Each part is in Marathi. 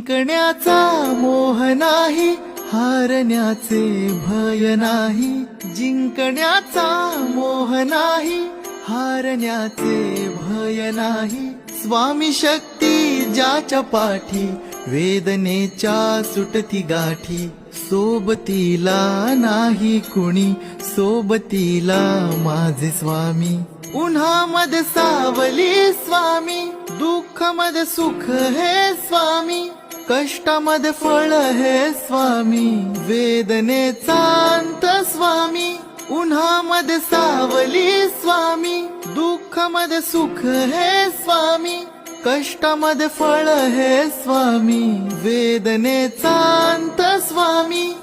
जिंकण्याचा मोह नाही, हारण्याचे भय नाही. जिंकण्याचा मोह नाही, हारण्याचे भय नाही. स्वामी शक्ती ज्याच्या पाठी, वेदनेच्या सुटती गाठी. सोबतीला नाही कुणी, सोबतीला माझे स्वामी. उन्हामध्ये सावली स्वामी, दुःखामध्ये सुख हे स्वामी. कष्टामध्ये फळ हे स्वामी, वेदनेचा अंत स्वामी. उन्हामध्ये सावली स्वामी, दुःखामध्ये सुख हे स्वामी. कष्टामध्ये फळ हे स्वामी, वेदनेचा अंत स्वामी.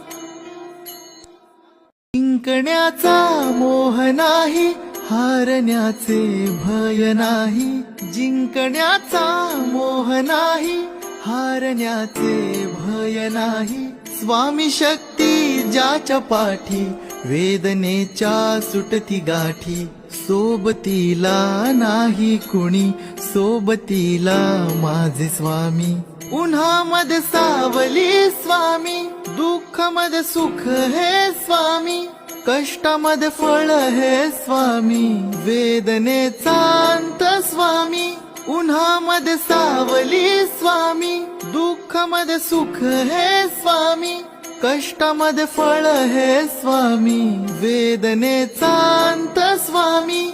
जिंकण्याचा मोह नाही, हारण्याचे भय नाही. जिंकण्याचा मोह नाही, हारण्याचे भय नाही. स्वामी शक्ती ज्याच्या पाठी, वेदनेच्या सुटती गाठी. सोबतीला नाही कुणी, सोबतीला माझे स्वामी. उन्हामध्ये सावली स्वामी, दुःखामध्ये सुख हे स्वामी. कष्टामध्ये फळ हे स्वामी, वेदनेचा अंत स्वामी. उन्हामध्ये सावली स्वामी, दुःखामध्ये सुख हे स्वामी. कष्टामध्ये फळ हे स्वामी, वेदनेचा अंत स्वामी.